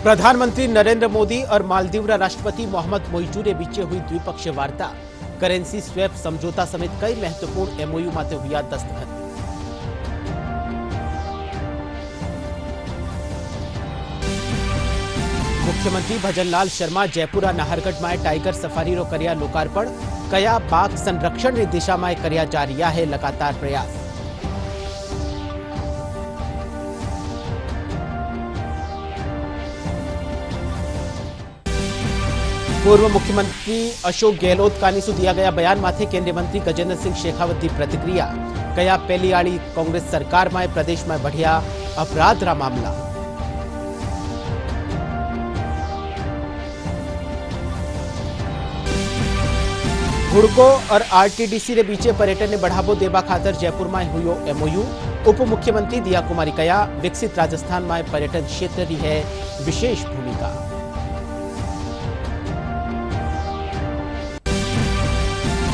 प्रधानमंत्री नरेंद्र मोदी और मालदीव राष्ट्रपति मोहम्मद मोइजू ने बीच हुई द्विपक्षीय वार्ता करेंसी स्वैप समझौता समेत कई महत्वपूर्ण एमओयू माते हुआ दस्तखत। मुख्यमंत्री भजनलाल शर्मा जयपुरा नाहरगढ़ में टाइगर सफारी रो कर्या लोकार्पण कया बाघ संरक्षण की दिशा में कर्या जा रहा है लगातार प्रयास। पूर्व मुख्यमंत्री अशोक गहलोत कानीसु दिया गया बयान माथे केंद्रीय मंत्री गजेंद्र सिंह शेखावत की प्रतिक्रिया कया पहली आड़ी कांग्रेस सरकार में प्रदेश में बढ़िया अपराध रा मामला। हुड़को और आरटीडीसी के बीचे पर्यटन ने बढ़ावो देवा खातर जयपुर में हुयो एमओयू। उप मुख्यमंत्री दिया कुमारी कया विकसित राजस्थान में पर्यटन क्षेत्र की है विशेष भूमिका।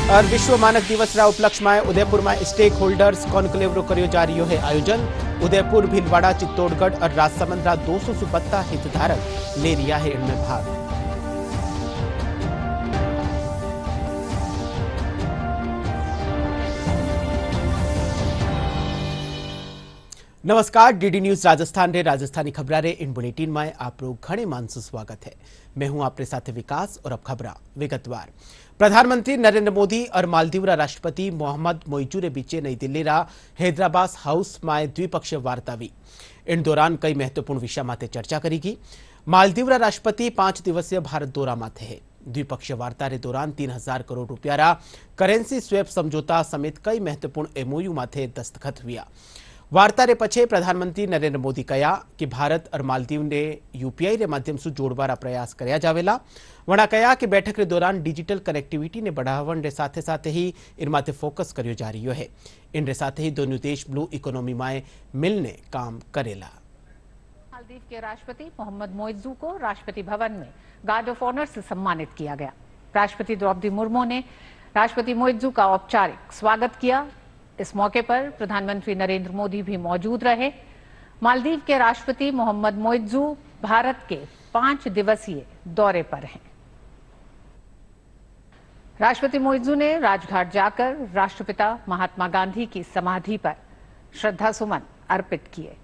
और विश्व मानक दिवस रा उपलक्ष्य में उदयपुर में स्टेक होल्डर्स कॉन्क्लेव रो करियो जा रही है आयोजन। उदयपुर भीलवाड़ा चित्तौड़गढ़ और राजसमंद रा 272 हितधारक ले रिया है इनमें भाग। नमस्कार, डीडी न्यूज राजस्थान रे राजस्थानी खबरा रे इन बुलेटिन में आप लोग घणे मानसु स्वागत है। मैं हूं आपके साथ विकास और अब खबरा विगतवार। प्रधानमंत्री नरेंद्र मोदी और मालदीव राष्ट्रपति मोहम्मद मोइजू ने बीचे नई दिल्ली रा हैदराबाद हाउस में द्विपक्षीय वार्ता हुई। इन दौरान कई महत्वपूर्ण विषय माते चर्चा करेगी। मालदीव राष्ट्रपति 5 दिवसीय भारत दौरा माथे है। द्विपक्षीय वार्ता के दौरान 3000 करोड़ रुपया रा करेंसी स्वैप समझौता समेत कई महत्वपूर्ण एमओयू माथे दस्तखत हुआ। वार्ता रे पछे प्रधानमंत्री नरेंद्र मोदी कया कि भारत और मालदीव ने यूपीआई रे माध्यम से जोड़वारा प्रयास करया जावेला। वणा कया कि बैठक के दौरान डिजिटल कनेक्टिविटी ने बढ़ावन रे साथे साथे ही इन माथे फोकस करियो जा रही है। इन रे साथे ही दोनों देश ब्लू इकोनॉमी में मिलने काम करेला। मालदीव के राष्ट्रपति मोहम्मद मोइजू को राष्ट्रपति भवन में गार्ड ऑफ ऑनर से सम्मानित किया गया। राष्ट्रपति द्रौपदी मुर्मू ने राष्ट्रपति मोइजू का औपचारिक स्वागत किया। इस मौके पर प्रधानमंत्री नरेंद्र मोदी भी मौजूद रहे। मालदीव के राष्ट्रपति मोहम्मद मोइजू भारत के 5 दिवसीय दौरे पर हैं। राष्ट्रपति मोइजू ने राजघाट जाकर राष्ट्रपिता महात्मा गांधी की समाधि पर श्रद्धा सुमन अर्पित किए।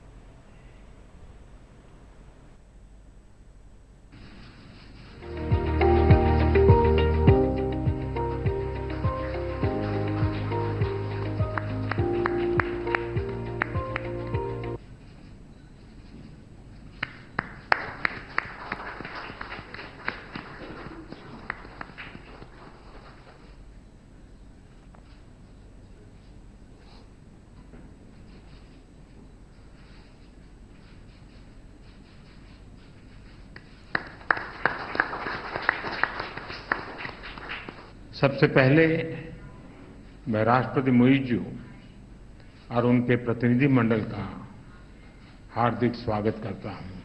सबसे पहले मैं राष्ट्रपति मोइजू और उनके प्रतिनिधि मंडल का हार्दिक स्वागत करता हूं।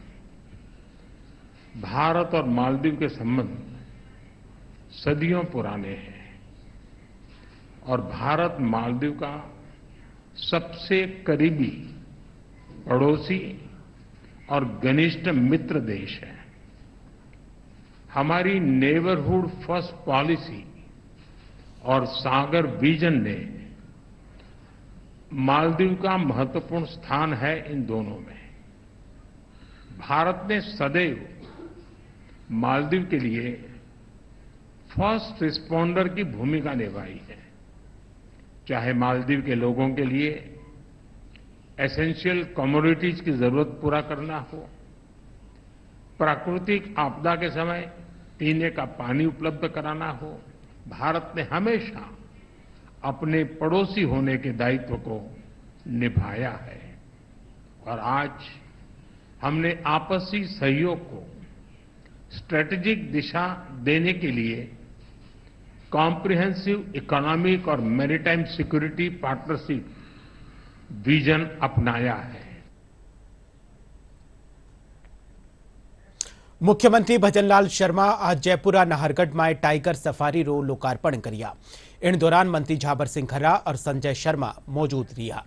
भारत और मालदीव के संबंध सदियों पुराने हैं और भारत मालदीव का सबसे करीबी पड़ोसी और घनिष्ठ मित्र देश है। हमारी नेबरहुड फर्स्ट पॉलिसी और सागर विजन ने मालदीव का महत्वपूर्ण स्थान है। इन दोनों में भारत ने सदैव मालदीव के लिए फर्स्ट रिस्पॉन्डर की भूमिका निभाई है। चाहे मालदीव के लोगों के लिए एसेंशियल कमोडिटीज की जरूरत पूरा करना हो, प्राकृतिक आपदा के समय पीने का पानी उपलब्ध कराना हो, भारत ने हमेशा अपने पड़ोसी होने के दायित्व को निभाया है। और आज हमने आपसी सहयोग को स्ट्रेटेजिक दिशा देने के लिए कॉम्प्रिहेंसिव इकोनॉमिक और मैरीटाइम सिक्योरिटी पार्टनरशिप विजन अपनाया है। मुख्यमंत्री भजनलाल शर्मा आज जयपुरा नाहरगढ़ में टाइगर सफारी रो लोकार्पण करिया। इन दौरान मंत्री झाबर सिंह खर्रा और संजय शर्मा मौजूद रहा।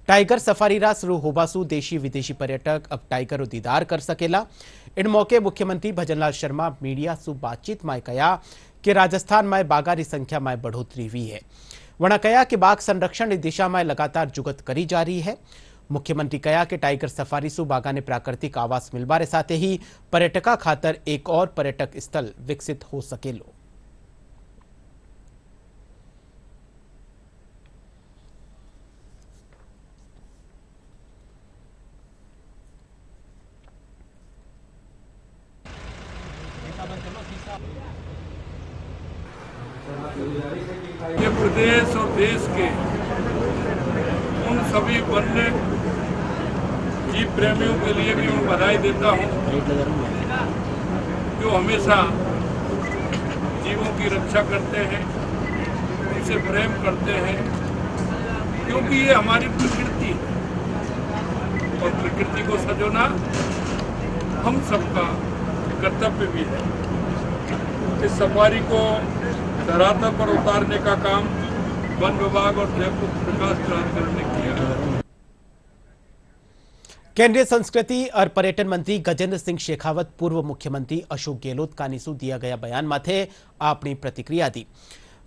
टाइगर सफारी रा शुरू होबासु देशी विदेशी पर्यटक अब टाइगर रो दीदार कर सकेला। इन मौके मुख्यमंत्री भजनलाल शर्मा मीडिया से बातचीत में कहा कि राजस्थान में बाघा की संख्या में बढ़ोतरी हुई है। वणा कहा कि बाघ संरक्षण की दिशा में लगातार जुगत करी जा रही है। मुख्यमंत्री कहा कि टाइगर सफारी सु बाघा ने प्राकृतिक आवास मिलवारे साथ ही पर्यटका खातर एक और पर्यटक स्थल विकसित हो सकेलो। ये प्रदेश और देश के उन सभी वन्य जीव प्रेमियों के लिए भी मैं बधाई देता हूँ जो हमेशा जीवों की रक्षा करते हैं, उनसे प्रेम करते हैं, क्योंकि ये हमारी प्रकृति है और प्रकृति को सजोना हम सबका कर्तव्य भी है। इस सफारी को धरातल पर उतारने का काम वन विभाग और जयपुर विकास प्राधिकरण ने किया। केंद्रीय संस्कृति और पर्यटन मंत्री गजेंद्र सिंह शेखावत पूर्व मुख्यमंत्री अशोक गहलोत का निसु दिया गया बयान माथे अपनी प्रतिक्रिया दी।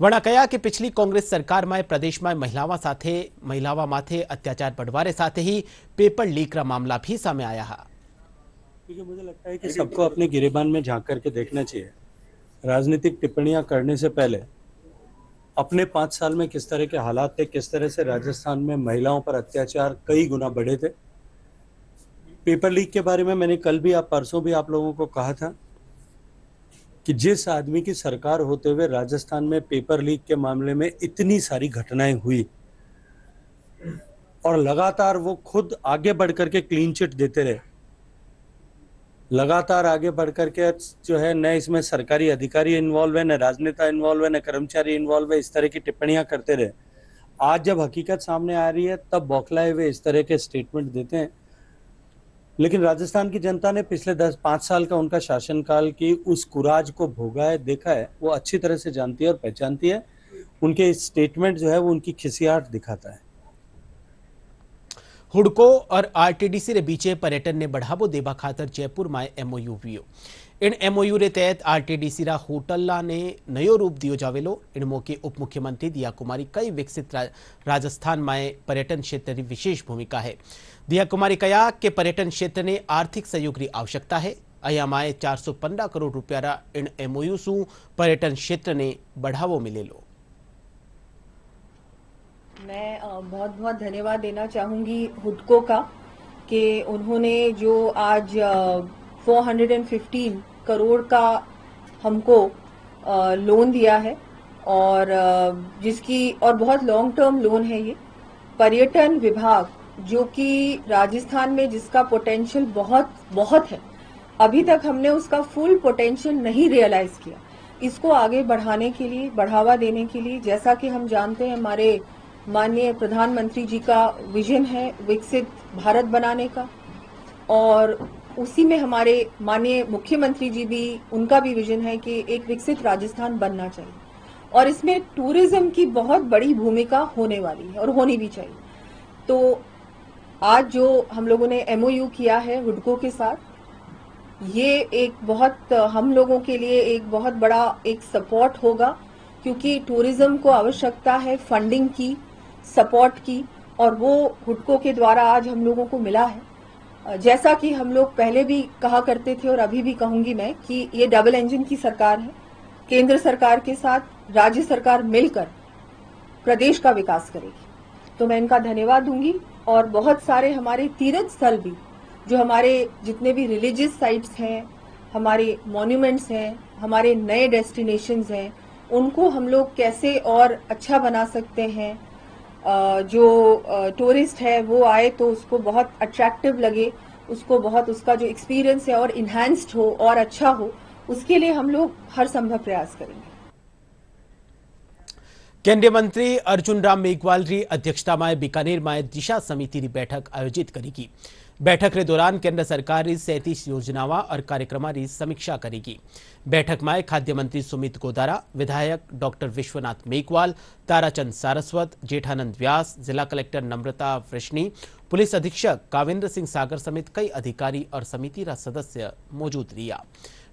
वणा कहा कि पिछली कांग्रेस सरकार में प्रदेश में महिलाओं माथे अत्याचार बढ़वारे साथ ही पेपर लीक का मामला भी सामने आया है। क्योंकि मुझे लगता है कि सबको अपने गिरेबान में झांक करके देखना चाहिए। राजनीतिक टिप्पणियां करने से पहले अपने 5 साल में किस तरह के हालात थे, किस तरह से राजस्थान में महिलाओं पर अत्याचार कई गुना बढ़े थे। पेपर लीक के बारे में मैंने कल भी परसों भी आप लोगों को कहा था कि जिस आदमी की सरकार होते हुए राजस्थान में पेपर लीक के मामले में इतनी सारी घटनाएं हुई और लगातार वो खुद आगे बढ़ करके क्लीन चिट देते रहे, लगातार आगे बढ़ करके जो है न इसमें सरकारी अधिकारी इन्वॉल्व है, न राजनेता इन्वॉल्व है, न कर्मचारी इन्वॉल्व है, इस तरह की टिप्पणियां करते रहे। आज जब हकीकत सामने आ रही है तब बौखलाए हुए इस तरह के स्टेटमेंट देते हैं। लेकिन राजस्थान की जनता ने पिछले 10-5 साल का उनका शासनकाल की उस कुराज को भोगा है, देखा है, वो अच्छी तरह से जानती है और पहचानती है। उनके स्टेटमेंट जो है वो उनकी खिसियाहट दिखाता है। हुडको और आरटीडीसी रे बीचे पर्यटन ने बढ़ावो देवा खातर जयपुर में एमओयू हुयो। इन एमओयू रे तहत आरटीडीसी रा होटल ने नयो रूप दियो जावेलो। इन मौके उप मुख्यमंत्री दिया कुमारी कई विकसित राजस्थान में पर्यटन क्षेत्र की विशेष भूमिका है। दिया कुमारी कहा कि पर्यटन क्षेत्र ने आर्थिक सहयोग की आवश्यकता है। अया माए 415 करोड़ रुपया रा इन एमओयू सु पर्यटन क्षेत्र ने बढ़ावो मिलेलो। मैं बहुत बहुत धन्यवाद देना चाहूंगी हुडको का कि उन्होंने जो आज 415 करोड़ का हमको लोन दिया है और जिसकी और बहुत लॉन्ग टर्म लोन है। ये पर्यटन विभाग जो कि राजस्थान में जिसका पोटेंशियल बहुत बहुत है, अभी तक हमने उसका फुल पोटेंशियल नहीं रियलाइज किया। इसको आगे बढ़ाने के लिए, बढ़ावा देने के लिए, जैसा कि हम जानते हैं हमारे माननीय प्रधानमंत्री जी का विजन है विकसित भारत बनाने का, और उसी में हमारे माननीय मुख्यमंत्री जी भी, उनका भी विजन है कि एक विकसित राजस्थान बनना चाहिए और इसमें टूरिज्म की बहुत बड़ी भूमिका होने वाली है और होनी भी चाहिए। तो आज जो हम लोगों ने एमओयू किया है हुडको के साथ, ये एक बहुत हम लोगों के लिए एक बहुत बड़ा एक सपोर्ट होगा, क्योंकि टूरिज्म को आवश्यकता है फंडिंग की, सपोर्ट की, और वो हुडको के द्वारा आज हम लोगों को मिला है। जैसा कि हम लोग पहले भी कहा करते थे और अभी भी कहूंगी मैं कि ये डबल इंजन की सरकार है। केंद्र सरकार के साथ राज्य सरकार मिलकर प्रदेश का विकास करेगी, तो मैं इनका धन्यवाद दूंगी। और बहुत सारे हमारे तीर्थ स्थल भी, जो हमारे जितने भी रिलीजियस साइट्स हैं, हमारे मॉन्यूमेंट्स हैं, हमारे नए डेस्टिनेशंस हैं, उनको हम लोग कैसे और अच्छा बना सकते हैं। जो टूरिस्ट है वो आए तो उसको बहुत अट्रैक्टिव लगे, उसको बहुत उसका जो एक्सपीरियंस है और इन्हांस्ड हो और अच्छा हो, उसके लिए हम लोग हर संभव प्रयास करेंगे। केंद्रीय मंत्री अर्जुन राम मेघवाल की अध्यक्षता में बीकानेर में दिशा समिति की बैठक आयोजित करेगी। बैठक के दौरान केंद्र सरकार की 37 योजनाओं और कार्यक्रमों की समीक्षा करेगी। बैठक में खाद्य मंत्री सुमित गोदारा, विधायक डॉक्टर विश्वनाथ मेघवाल, ताराचंद सारस्वत, जेठानंद व्यास, जिला कलेक्टर नम्रता वृष्णी, पुलिस अधीक्षक काविंद्र सिंह सागर समेत कई अधिकारी और समिति रा सदस्य मौजूद रिया।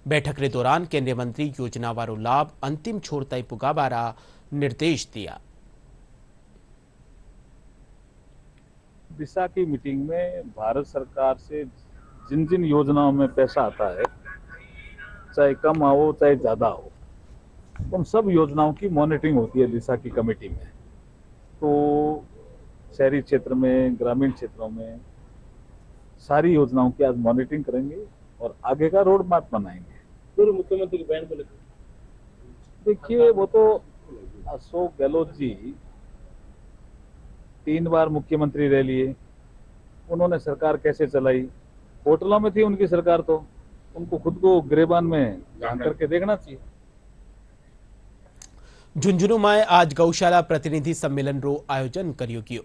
बैठक के दौरान केंद्रीय मंत्री योजना वारो लाभ अंतिम छोर ताई पुगाबारा निर्देश दिया। दिशा की मीटिंग में भारत सरकार से जिन जिन योजनाओं में पैसा आता है, चाहे कम आओ चाहे ज्यादा हो, उन सब योजनाओं की मॉनिटरिंग होती है दिशा की कमेटी में। तो शहरी क्षेत्र में, ग्रामीण क्षेत्रों में सारी योजनाओं की आज मॉनिटरिंग करेंगे और आगे का रोड मैप बनाएंगे। पूर्व मुख्यमंत्री के बयान को लेकर देखिए, वो तो अशोक गहलोत जी 3 बार मुख्यमंत्री रह लिए, उन्होंने सरकार कैसे चलाई, होटलों में थी उनकी सरकार, तो उनको खुद को गिरेबान में जान करके देखना चाहिए। झुंझुनू में आज गौशाला प्रतिनिधि सम्मेलन रो आयोजन कर्यो गयो।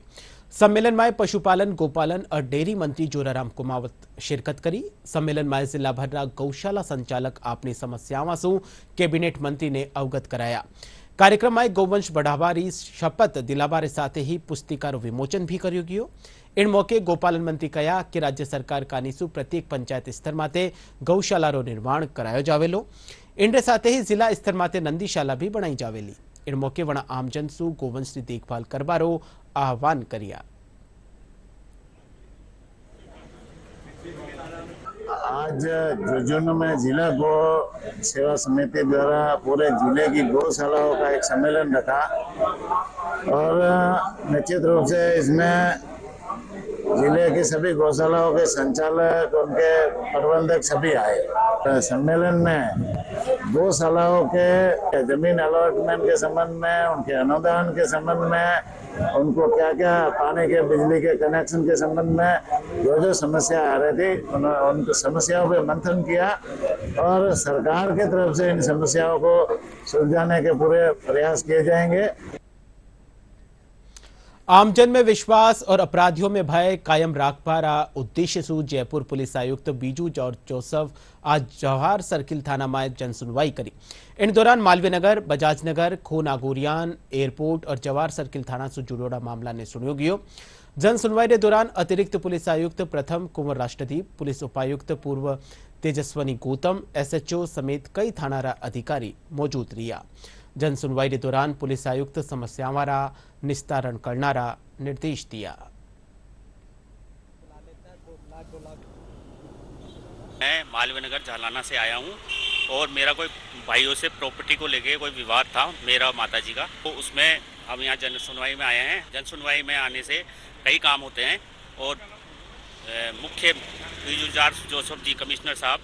सम्मेलन में पशुपालन, गोपालन और डेयरी मंत्री जोराराम कुमावत शिरकत करी। सम्मेलन में जिला भर गौशाला संचालक अपनी समस्याओं से कैबिनेट मंत्री ने अवगत कराया। कार्यक्रम में गौवंश बढ़ावारी शपथ दिलावारे साथ ही पुस्तिका रो विमोचन भी कर्यो गयो। इन मौके गोपालन मंत्री कहा कि राज्य सरकार कानीसु प्रत्येक पंचायत स्तर माते गौशाला रो निर्माण करायो जावेलो। इनरे साथ ही जिला स्तर माते नंदीशाला भी बनाई जावेली। इन मौके वणा आमजन सु गोवंश की देखभाल करवारो आह्वान करिया। आज झुंझुनू में जिला गौ सेवा समिति द्वारा पूरे जिले की गौशालाओं का एक सम्मेलन रखा और निश्चित रूप से इसमें जिले की सभी गौशालाओं के संचालक, उनके प्रबंधक सभी आए। सम्मेलन में गौशालाओं के जमीन अलॉटमेंट के संबंध में, उनके अनुदान के संबंध में, उनको क्या क्या पानी के, बिजली के कनेक्शन के संबंध में जो समस्या आ रही थी उन समस्याओं पे मंथन किया और सरकार की तरफ से इन समस्याओं को सुलझाने के पूरे प्रयास किए जाएंगे। आमजन में विश्वास और अपराधियों में भय कायम राखवारा उद्देश्य से जयपुर पुलिस आयुक्त बीजू जॉर्ज जोसफ आज जवाहर सर्किल थाना में जन सुनवाई करी। इन दौरान मालवीय नगर, बजाज नगर, खो नागोरियान, एयरपोर्ट और जवाहर सर्किल थाना से जुड़ोड़ा मामला ने सुनियो गयो। जन सुनवाई के दौरान अतिरिक्त पुलिस आयुक्त प्रथम कुंवर राष्ट्रदीप, पुलिस उपायुक्त पूर्व तेजस्वनी गौतम, SHO समेत कई थाना अधिकारी मौजूद रिया। जन सुनवाई के दौरान पुलिस आयुक्त समस्याओं रा निस्तारण करनारा निर्देश दिया। मैं मालवीय नगर झालाना से आया हूं और मेरा कोई भाइयों से प्रॉपर्टी को लेके कोई विवाद था मेरा माताजी का, तो उसमें हम यहाँ जन सुनवाई में आए हैं। जन सुनवाई में आने से कई काम होते हैं और मुख्य बीजू जॉर्ज जोसफ जी कमिश्नर साहब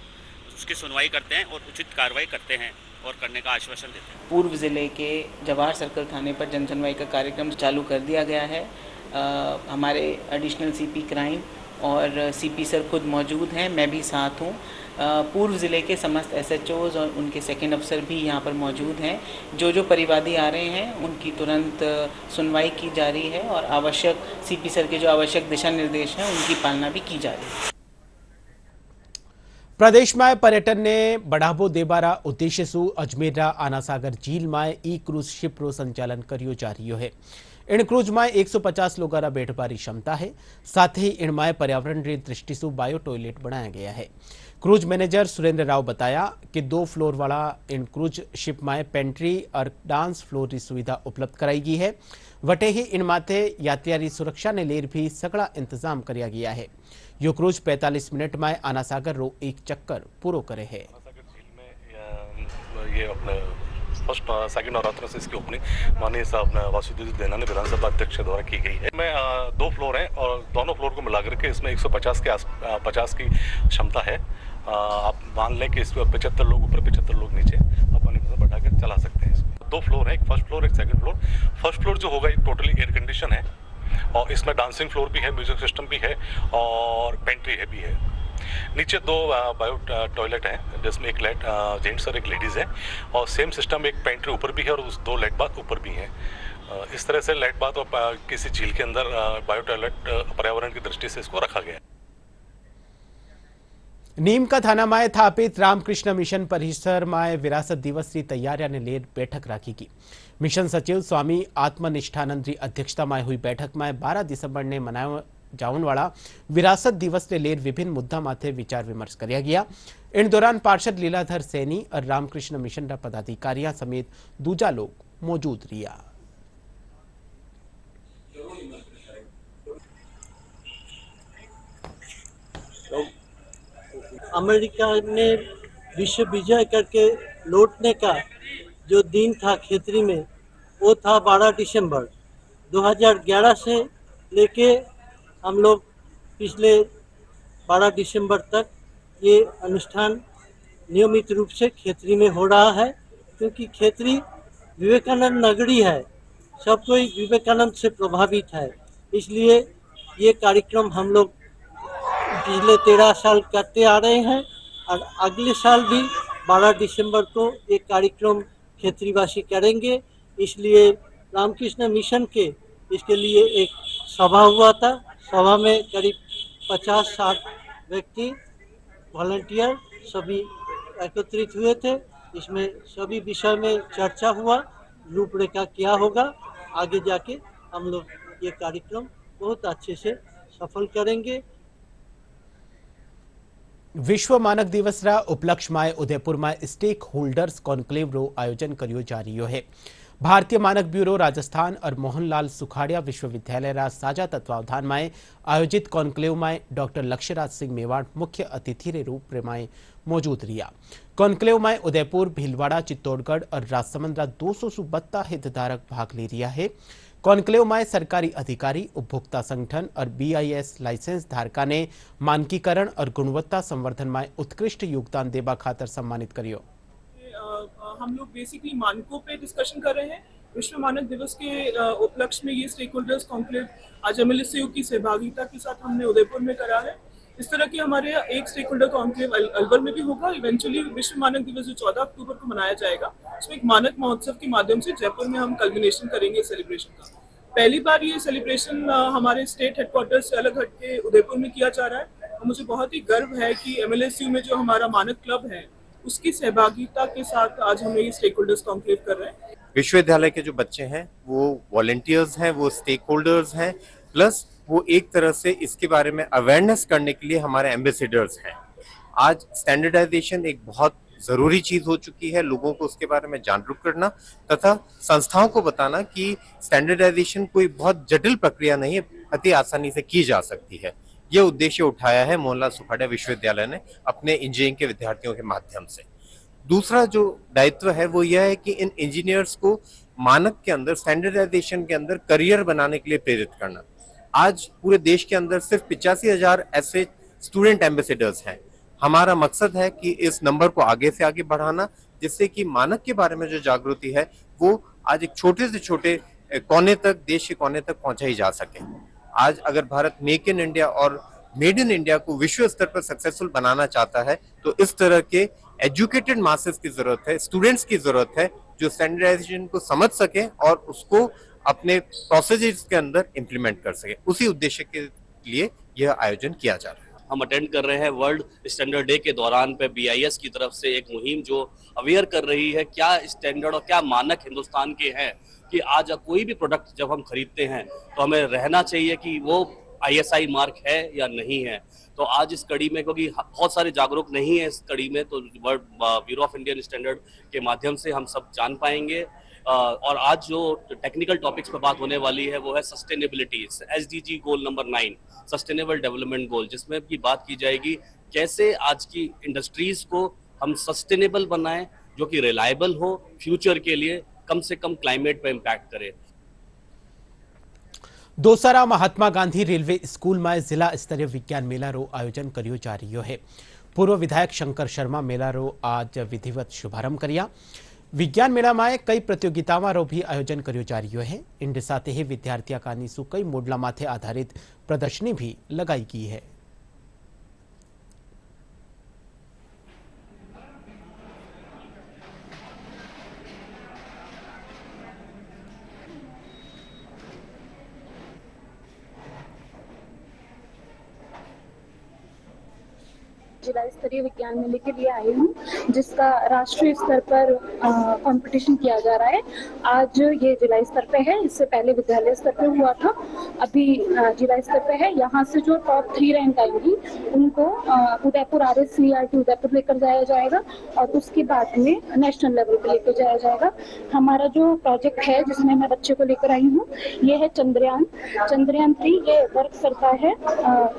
उसकी सुनवाई करते हैं और उचित कार्रवाई करते हैं और करने का आश्वासन देते हैं। पूर्व जिले के जवाहर सर्कल थाने पर जन सुनवाई का कार्यक्रम चालू कर दिया गया है। हमारे एडिशनल CP क्राइम और CP सर खुद मौजूद हैं, मैं भी साथ हूँ। पूर्व ज़िले के समस्त SHOs और उनके सेकंड अफसर भी यहाँ पर मौजूद हैं। जो परिवादी आ रहे हैं उनकी तुरंत सुनवाई की जा रही है और आवश्यक CP सर के जो आवश्यक दिशा निर्देश हैं उनकी पालना भी की जा रही है। प्रदेश में पर्यटन ने बढ़ावो देवारा उद्देश्य से अजमेर आना सागर झील में क्रूज शिप रो संचालन करियो जा रही है। इन क्रूज में 150 लोगों का बैठबारी क्षमता है। साथ ही इनमें पर्यावरण की दृष्टि से बायो टॉयलेट बनाया गया है। क्रूज मैनेजर सुरेंद्र राव बताया कि 2 फ्लोर वाला इन क्रूज शिप में पेंट्री और डांस फ्लोर की सुविधा उपलब्ध कराई गई है। वटे ही इन माथे यात्रियारी सुरक्षा ने लेर भी सगड़ा इंतजाम किया गया है। यो क्रूज 45 मिनट में आना सागर रो एक चक्कर पूरा करे है। ये अपने फर्स्ट सेकंड और थर्ड से इसकी ओपनिंग माननीय साहब वासुदेव देना ने विधानसभा अध्यक्ष द्वारा की गई है। इसमें 2 फ्लोर हैं और दोनों फ्लोर को मिलाकर के इसमें 150 की क्षमता है। आप मान लें कि इस पर 75 लोग ऊपर 75 लोग नीचे अपनी बढ़ा कर चला सकते हैं। इसको 2 फ्लोर है, एक फर्स्ट फ्लोर एक सेकंड फ्लोर। फर्स्ट फ्लोर जो होगा टोटली एयर कंडीशन है और इसमें डांसिंग फ्लोर भी है, म्यूजिक सिस्टम भी है और पेंट्री है भी है। नीचे 2 बायो टॉयलेट हैं जिसमें एक जेंट्स और एक लेडीज़ है और सेम सिस्टम एक पेंट्री ऊपर भी है और उस 2 लाइट बाथ ऊपर भी हैं। इस तरह से लाइट बाथ और किसी झील के अंदर बायो टॉयलेट पर्यावरण की दृष्टि से इसको रखा गया है। नीम का थाना में स्थापित रामकृष्ण मिशन परिसर में विरासत दिवस की तैयारियां ने लेर बैठक राखी की। मिशन सचिव स्वामी आत्मनिष्ठानंद की अध्यक्षता में हुई बैठक में 12 दिसंबर ने मनाया जावनवाड़ा विरासत दिवस ने लेर विभिन्न मुद्दा माथे विचार विमर्श કર્યા ગયા। इन दौरान पार्षद लीलाधर सैनी और रामकृष्ण मिशन पदाधिकारियों समेत दूजा लोग मौजूद रहा। अमेरिका ने विश्व विजय करके लौटने का जो दिन था खेतरी में, वो था 12 दिसंबर 2011 से लेके हम लोग पिछले 12 दिसंबर तक ये अनुष्ठान नियमित रूप से खेतरी में हो रहा है, क्योंकि खेतरी विवेकानंद नगरी है, सब कोई विवेकानंद से प्रभावित है। इसलिए ये कार्यक्रम हम लोग पिछले 13 साल करते आ रहे हैं और अगले साल भी 12 दिसंबर को एक कार्यक्रम खेतरीवासी करेंगे। इसलिए रामकृष्ण मिशन के इसके लिए एक सभा हुआ था। सभा में करीब 50-60 व्यक्ति वॉलंटियर सभी एकत्रित हुए थे। इसमें सभी विषय में चर्चा हुआ, रूपरेखा क्या होगा, आगे जाके हम लोग ये कार्यक्रम बहुत अच्छे से सफल करेंगे। विश्व मानक दिवसना उपलक्ष्य उदयपुर में स्टेक होल्डर्स कॉन्क्लेव रो आयोजन कर्यो जा रह्यो है। भारतीय मानक ब्यूरो राजस्थान और मोहनलाल सुखाड़िया विश्वविद्यालय साझा तत्वावधान में आयोजित कॉन्क्लेव में डॉक्टर लक्ष्यराज सिंह मेवाड़ मुख्य अतिथि के रूप में मौजूद रहा। कॉन्क्लेव में उदयपुर, भीलवाड़ा, चित्तौड़गढ़ और राजसमंद 272 हितधारक भाग ले रहा है। कॉन्क्लेव में सरकारी अधिकारी, उपभोक्ता संगठन और BIS लाइसेंस धारका ने मानकीकरण और गुणवत्ता संवर्धन में उत्कृष्ट योगदान देवा खातर सम्मानित करियो। हम लोग बेसिकली मानकों पे डिस्कशन कर रहे हैं। विश्व मानक दिवस के उपलक्ष्य में ये स्टेक होल्डर्स कॉन्क्लेव आज MLSU की सहभागिता के साथ हमने उदयपुर में करा है। इस तरह के हमारे एक स्टेक होल्डर कॉन्क्लेव अलवर में भी होगा। इवेंचुअली विश्व मानक दिवस जो 14 अक्टूबर को मनाया जाएगा, उसमें एक मानक महोत्सव के माध्यम से जयपुर में हम कल्मिनेशन करेंगे सेलिब्रेशन का। पहली बार ये सेलिब्रेशन हमारे स्टेट हेडक्वार्टर से अलग हट के उदयपुर में किया जा रहा है और मुझे बहुत ही गर्व है कि MLSU में जो हमारा मानक क्लब है उसकी सहभागिता के साथ आज हम ये स्टेक होल्डर्स कॉन्क्लेव कर रहे हैं। विश्वविद्यालय के जो बच्चे हैं वो वॉलंटियर्स हैं, वो स्टेक होल्डर्स हैं, प्लस वो एक तरह से इसके बारे में अवेयरनेस करने के लिए हमारे एम्बेसडर्स हैं। आज स्टैंडर्डाइजेशन एक बहुत जरूरी चीज हो चुकी है, लोगों को उसके बारे में जागरूक करना तथा संस्थाओं को बताना कि स्टैंडर्डाइजेशन कोई बहुत जटिल प्रक्रिया नहीं है, अति आसानी से की जा सकती है। यह उद्देश्य उठाया है मोहनलाल सुखाड़िया विश्वविद्यालय ने अपने इंजीनियरिंग के विद्यार्थियों के माध्यम से। दूसरा जो दायित्व है वो यह है कि इन इंजीनियर्स को मानक के अंदर, स्टैंडर्डाइजेशन के अंदर करियर बनाने के लिए प्रेरित करना। आज पूरे देश के अंदर सिर्फ 85,000 ऐसे स्टूडेंट एम्बेसडर्स हैं। हमारा मकसद है कि इस नंबर को आगे से आगे बढ़ाना, जिससे कि मानक के बारे में जो जागृति है वो आज एक छोटे से छोटे कोने तक, देश के कोने तक पहुंचाई जा सके। आज अगर भारत मेक इन इंडिया और मेड इन इंडिया को विश्व स्तर पर सक्सेसफुल बनाना चाहता है तो इस तरह के एजुकेटेड मासेस की जरूरत है, स्टूडेंट्स की जरूरत है जो स्टैंडर्डाइजेशन को समझ सके और उसको अपने प्रोसेसेस के अंदर इंप्लीमेंट कर सके। उसी उद्देश्य के लिए यह आयोजन किया जा रहा है। हम अटेंड कर रहे हैं वर्ल्ड स्टैंडर्ड डे के दौरान पे BIS की तरफ से एक मुहिम जो अवेयर कर रही है क्या स्टैंडर्ड और क्या मानक हिंदुस्तान के हैं, कि आज कोई भी प्रोडक्ट जब हम खरीदते हैं तो हमें रहना चाहिए कि वो ISI मार्क है या नहीं है। तो आज इस कड़ी में, क्योंकि बहुत सारे जागरूक नहीं है इस कड़ी में, तो world bureau of Indian standard के माध्यम से हम सब जान पाएंगे। और आज जो टेक्निकल टॉपिक्स पर बात होने वाली है वो है sustainability, SDG goal number 9, sustainable development goal, जिसमें की बात की जाएगी कैसे आज की इंडस्ट्रीज को हम सस्टेनेबल बनाएं, जो कि रिलायबल हो, फ्यूचर के लिए कम से कम क्लाइमेट पर इम्पैक्ट करे। दोसारा महात्मा गांधी रेलवे स्कूल में जिला स्तरीय विज्ञान मेला रो आयोजन कर्यो जा रह्यो है। पूर्व विधायक शंकर शर्मा मेला रो आज विधिवत शुभारंभ कर्या। विज्ञान मेला में कई प्रतियोगिताओं रो भी आयोजन कर्यो जा रह्यो है। इन साथ ही विद्यार्थियों का कई मोडला माथे आधारित प्रदर्शनी भी लगाई गई है। जिला स्तरीय विज्ञान मेले के लिए आई हूँ, जिसका राष्ट्रीय स्तर पर कंपटीशन किया जा रहा है। आज ये जिला स्तर पे है, इससे पहले विद्यालय स्तर पे हुआ था, अभी जिला स्तर पे है। यहाँ से जो टॉप 3 रैंक आएंगी उनको उदयपुर RSCERT उदयपुर लेकर जाया जाएगा और उसके बाद में नेशनल लेवल पे लेकर जाया जाएगा। हमारा जो प्रोजेक्ट है जिसमें मैं बच्चे को लेकर आई हूँ, ये है चंद्रयान 3। ये वर्क करता है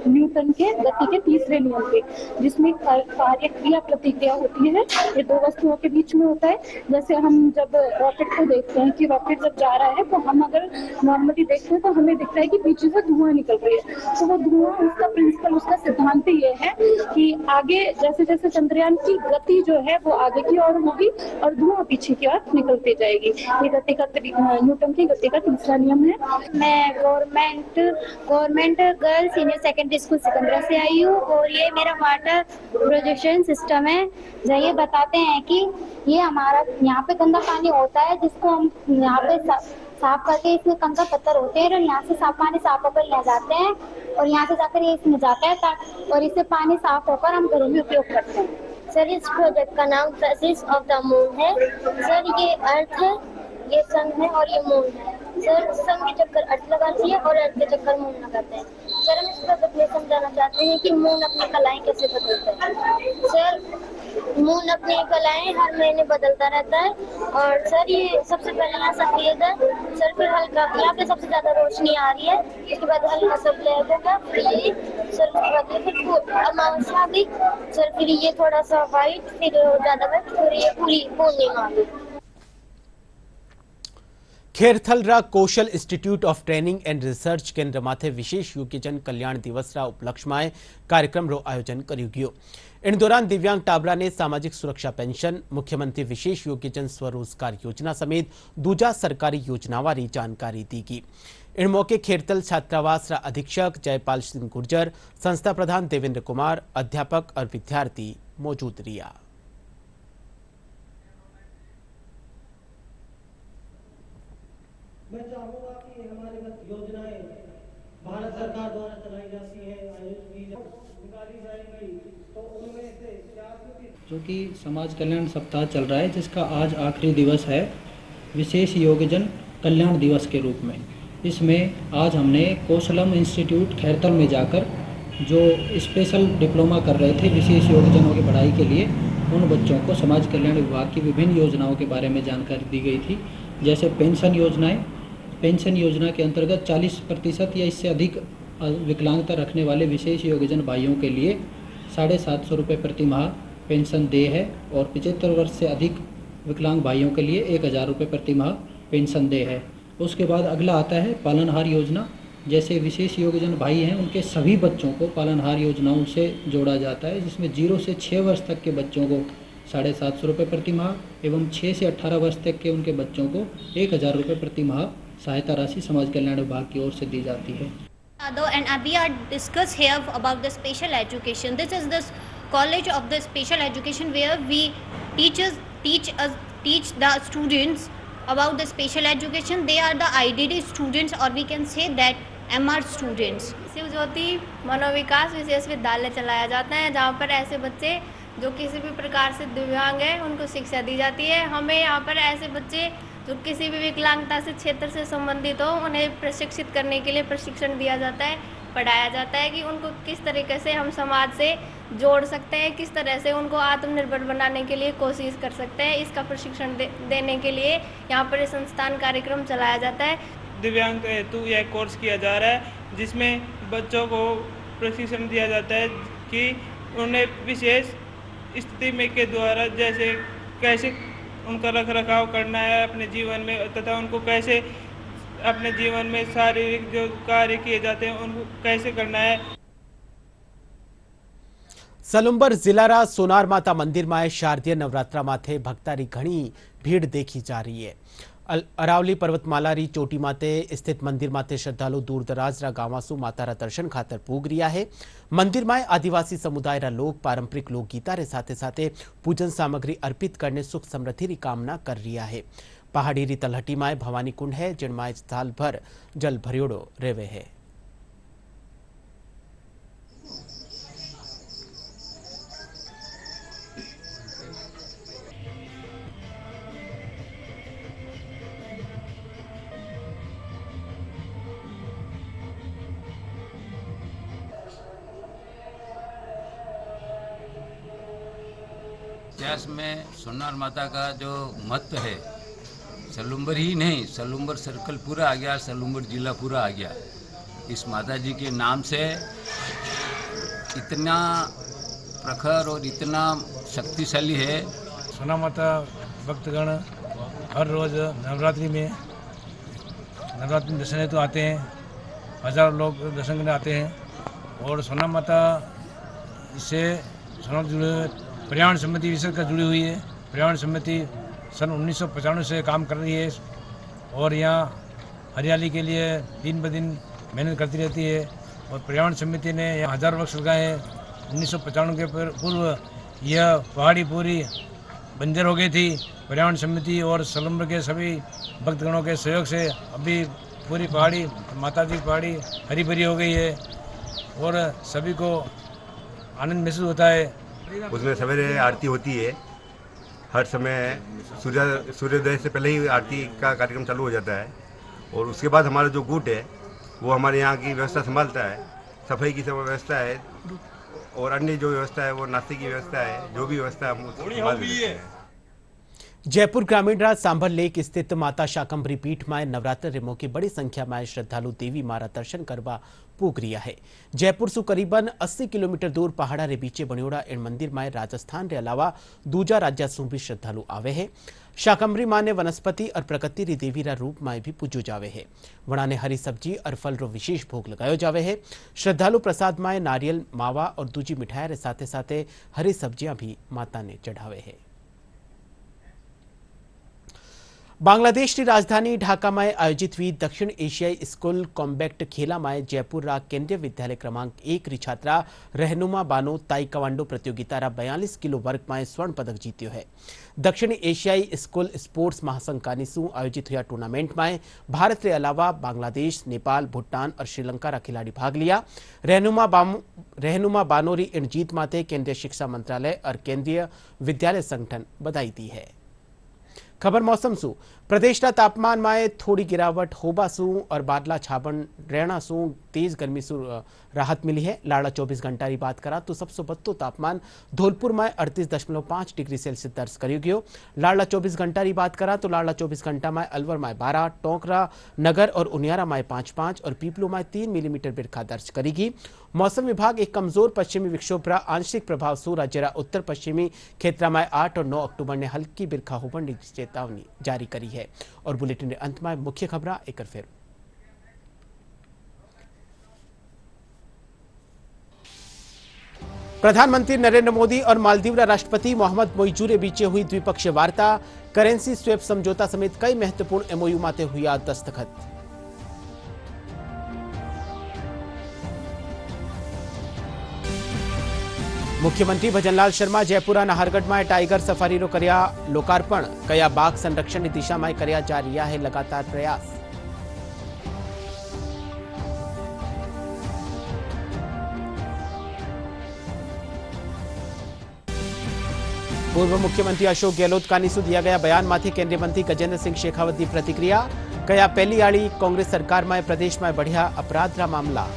न्यूटन के गति के तीसरे नियम पे, जिसमें कार्य क्रिया प्रतिक्रिया होती है। ये 2 वस्तुओं के बीच में होता है। जैसे हम जब रॉकेट को देखते हैं कि रॉकेट जब जा रहा है तो हम अगर नॉर्मली देखते हैं तो हमें दिखता है कि पीछे से धुआं निकल रही है, तो वो धुआं, उसका प्रिंसिपल, उसका सिद्धांत ये है कि आगे जैसे जैसे चंद्रयान की गति जो है वो आगे की ओर होगी और धुआं पीछे की ओर निकलते जाएगी। ये गति का न्यूटन की गति का तीसरा नियम है। मैं government girls senior secondary school Sikandra से आई हूँ और ये मेरा वाटर प्रोजेक्शन सिस्टम है। जहाँ ये बताते हैं कि ये हमारा यहाँ पे गंदा पानी होता है जिसको हम यहाँ पे साफ करके, इसमें कंकड़ पत्थर होते हैं और यहाँ से साफ पानी साफ होकर यहाँ जाते हैं और यहाँ से जाकर ये इसमें जाता है और इससे पानी साफ होकर हम घरों में उपयोग करते हैं। सर, इस प्रोजेक्ट का नाम फेसिस ऑफ द मून है। सर, ये अर्थ है, ये सन है और ये मून है। सर, सन के चक्कर अर्थ लगाती है और अर्थ के चक्कर मून लगाते हैं। सर, हम इस प्रोजेक्ट में समझाना चाहते हैं कि मून अपनी कलाएं कैसे बदलता है। सर, मून अपनी कलाएं हर महीने बदलता रहता है और सर ये सबसे पहले यहाँ सफेद है, सर फिर हल्का, यहाँ पे सबसे ज्यादा रोशनी आ रही है, उसके बाद हल्का सा ब्लैक होगा, फिर ये सर उसके बाद ये फिर अमावस्या आ गई, सर फिर ये थोड़ा सा व्हाइट, फिर ज्यादा व्हाइट, फिर ये पूरी पूर्णिमा आ गई। ખેરથલરા Kaushal Institute of Training and Research કેન્દ્ર માથે વિશેષ યોગ્યજન કલ્યાણ દિવસના ઉપલક્ષમાં કાર્યક્રમનું આયોજન કર્યું ગયું। इन दौरान दिव्यांग टाबरा ने सामाजिक सुरक्षा पेंशन, मुख्यमंत्री विशेष योग्यजन स्वरोजगार योजना समेत दूजा सरकारी योजनावारी जानकारी दी गई। इन मौके खेरतल छात्रावास अधीक्षक जयपाल सिंह गुर्जर, संस्था प्रधान देवेंद्र कुमार, अध्यापक और विद्यार्थी मौजूद रहा। मैं चाहूंगा कि हमारी योजनाएं भारत सरकार द्वारा चलाई जाती है, निकाली जाएगी, तो उनमें से जो कि समाज कल्याण सप्ताह चल रहा है, जिसका आज आखिरी दिवस है विशेष योग्यजन कल्याण दिवस के रूप में। इसमें आज हमने कौशलम इंस्टीट्यूट खैरतल में जाकर जो स्पेशल डिप्लोमा कर रहे थे विशेष योग्यजनों की पढ़ाई के लिए, उन बच्चों को समाज कल्याण विभाग की विभिन्न योजनाओं के बारे में जानकारी दी गई थी। जैसे पेंशन योजना के अंतर्गत 40% या इससे अधिक विकलांगता रखने वाले विशेष योग्यजन भाइयों के लिए 750 रुपये प्रति माह पेंशन देय है और 75 वर्ष से अधिक विकलांग भाइयों के लिए 1000 रुपये प्रति माह पेंशन देय है। उसके बाद अगला आता है पालनहार योजना। जैसे विशेष योग्यजन भाई हैं, उनके सभी बच्चों को पालनहार योजनाओं से जोड़ा जाता है, जिसमें 0 से 6 वर्ष तक के बच्चों को 750 रुपये प्रति माह एवं 6 से 18 वर्ष तक के उनके बच्चों को 1000 रुपये प्रति माह सहायता राशि समाज कल्याण विभाग की ओर से दी जाती है। And we are discuss here about the special education. This is the college of the special education where we teach the students about the special education. They are the IDD students or we can say that MR students. Shiv ज्योति मनोविकास विशेष विद्यालय चलाया जाता है, जहाँ पर ऐसे बच्चे जो किसी भी प्रकार से दिव्यांग है उनको शिक्षा दी जाती है। हमें यहाँ पर ऐसे बच्चे जो किसी भी विकलांगता से क्षेत्र से संबंधित हो, उन्हें प्रशिक्षित करने के लिए प्रशिक्षण दिया जाता है, पढ़ाया जाता है कि उनको किस तरीके से हम समाज से जोड़ सकते हैं, किस तरह से उनको आत्मनिर्भर बनाने के लिए कोशिश कर सकते हैं। इसका प्रशिक्षण देने के लिए यहाँ पर संस्थान कार्यक्रम चलाया जाता है। दिव्यांग हेतु यह कोर्स किया जा रहा है, जिसमें बच्चों को प्रशिक्षण दिया जाता है कि उन्हें विशेष स्थिति में के द्वारा जैसे कैसे उनका रख रखाव करना है अपने जीवन में, तथा उनको कैसे अपने जीवन में शारीरिक जो कार्य किए जाते हैं उनको कैसे करना है। सलुंबर जिलारा सोनार माता मंदिर में शारदीय नवरात्रा माथे भक्तारी घणी भीड़ देखी जा रही है। अरावली पर्वतमालारी चोटी माते स्थित मंदिर माथे श्रद्धालु दूर दराजरा गांवासु मातारा दर्शन खातर पूग रिया है। मंदिर में आदिवासी समुदाय रा लोग पारंपरिक लोकगीता रे साथे साथे पूजन सामग्री अर्पित करने सुख समृद्धि री कामना कर रिया है। पहाड़ी री तलहटी माए भवानी कुंड है, जिनमाए साल भर जल भरियोड़ो रेवे है। इतिहास में सोनार माता का जो महत्व है, सलूम्बर ही नहीं, सलूम्बर सर्कल पूरा आ गया, सलूम्बर जिला पूरा आ गया। इस माता जी के नाम से इतना प्रखर और इतना शक्तिशाली है। सोना माता भक्तगण हर रोज़ नवरात्रि में दर्शन हेतु आते हैं, हज़ारों लोग दर्शन करने आते हैं। और सोना माता से सोना जुड़े पर्यावरण समिति विशेष कर जुड़ी हुई है। पर्यावरण समिति सन 1995 से काम कर रही है और यहाँ हरियाली के लिए दिन ब दिन मेहनत करती रहती है। और पर्यावरण समिति ने यहाँ हज़ारों वृक्ष लगाए हैं। 1995 के पूर्व यह पहाड़ी पूरी बंजर हो गई थी। पर्यावरण समिति और सलूम्बर के सभी भक्तगणों के सहयोग से अभी पूरी पहाड़ी, माता जी पहाड़ी हरी भरी हो गई है और सभी को आनंद महसूस होता है। उसमें सवेरे आरती होती है, हर समय सूर्योदय से पहले ही आरती का कार्यक्रम चालू हो जाता है। और उसके बाद हमारा जो गुट है वो हमारे यहाँ की व्यवस्था संभालता है, सफाई की सब व्यवस्था है और अन्य जो व्यवस्था है वो नाश्ते की व्यवस्था है, जो भी व्यवस्था है हम उसको संभाल देते हैं। जयपुर ग्रामीण राज सांभर लेक स्थित माता शाकंभरी पीठ में नवरात्र रे मौके बड़ी संख्या में श्रद्धालु देवी मारा दर्शन करवा पूग रिया है। जयपुर से करीबन 80 किलोमीटर दूर पहाड़ा रे बीचे बनियोड़ा इन मंदिर में राजस्थान रे अलावा दूजा राज्य से भी श्रद्धालु आवे है। शाकंभरी मां ने वनस्पति और प्रकृति री देवी रा रूप में भी पूजो जावे है। वणा ने हरी सब्जी और फल रो विशेष भोग लगायो जावे है। श्रद्धालु प्रसाद में नारियल, मावा और दूजी मिठाई रे साथे साथे हरी सब्जियां भी माता ने चढ़ावे है। बांग्लादेश की राजधानी ढाका में आयोजित हुई दक्षिण एशियाई स्कूल कॉम्बैक्ट खेला में जयपुर रा केंद्रीय विद्यालय क्रमांक 1 री छात्रा रहनुमा बानो ताइक्वांडो प्रतियोगिता रा 42 किलो वर्ग में स्वर्ण पदक जीत्यो है। दक्षिण एशियाई स्कूल स्पोर्ट्स महासंघ कानिसू आयोजित हुआ टूर्नामेंट में भारत के अलावा बांग्लादेश, नेपाल, भूटान और श्रीलंका रा खिलाड़ी भाग लिया। रहनुमा बानो री इन जीत माते केंद्रीय शिक्षा मंत्रालय और केंद्रीय विद्यालय संगठन बधाई दी है। खबर मौसम सु प्रदेश का तापमान में थोड़ी गिरावट होबा सु और बादला छाबन रहना सु तेज गर्मी सु राहत मिली है। लाड़ा 24 घंटा की बात करा तो सबसे बत्तो तापमान धौलपुर में 38.5 डिग्री सेल्सियस दर्ज करियो गयो। लाड़ा 24 घंटा की बात करा तो लाड़ा 24 घंटा में अलवर में 12, टोंकरा, नगर और उनियारा में 5 और पीपलो में 3 मिलीमीटर बिरखा दर्ज करेगी। मौसम विभाग एक कमजोर पश्चिमी विक्षोभ रा आंशिक प्रभाव सु राज्य रा उत्तर पश्चिमी क्षेत्र में 8 और 9 अक्टूबर ने हल्की बिरखा होबन की चेतावनी जारी करी है। और बुलेटिन के अंत में मुख्य खबर एक फिर। प्रधानमंत्री नरेंद्र मोदी और मालदीव राष्ट्रपति मोहम्मद मोइजू के बीच हुई द्विपक्षीय वार्ता, करेंसी स्वैप समझौता समेत कई महत्वपूर्ण एमओयू माते हुआ दस्तखत। मुख्यमंत्री भजनलाल शर्मा जयपुरा नाहरगढ़ में टाइगर सफारी रो करया लोकार्पण, कया बाघ संरक्षण की दिशा में करया जा रहा है लगातार प्रयास। पूर्व मुख्यमंत्री अशोक गहलोत कानिसू दिया गया बयान माथे केंद्रीय मंत्री गजेंद्र सिंह शेखावत की प्रतिक्रिया, कया पहली आड़ी कांग्रेस सरकार में प्रदेश में बढ़िया अपराध रा मामला।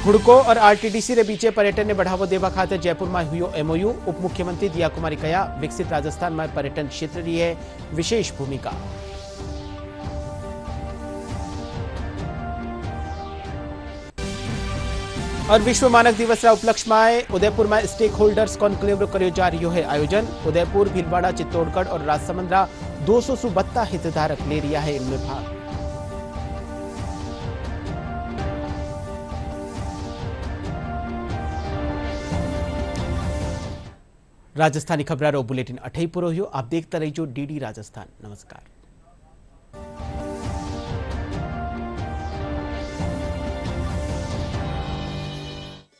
हुड़को और आरटीडीसी रे बीचे पर्यटन ने बढ़ावो देवा खाते जयपुर में हुयो एमओयू। उप मुख्यमंत्री दिया कुमारी कया विकसित राजस्थान में पर्यटन क्षेत्र की है विशेष भूमिका। और विश्व मानक दिवस रा उपलक्ष्य में उदयपुर में स्टेक होल्डर्स कॉन्क्लेव करियो जा रही है आयोजन। उदयपुर, भीलवाड़ा, चित्तौड़गढ़ और राजसमंद 272 हितधारक ले रिया है इनमें भाग। राजस्थानी खबरों बुलेटिन अठई पूरो हुयो। आप देखते रहिजो डीडी राजस्थान। नमस्कार।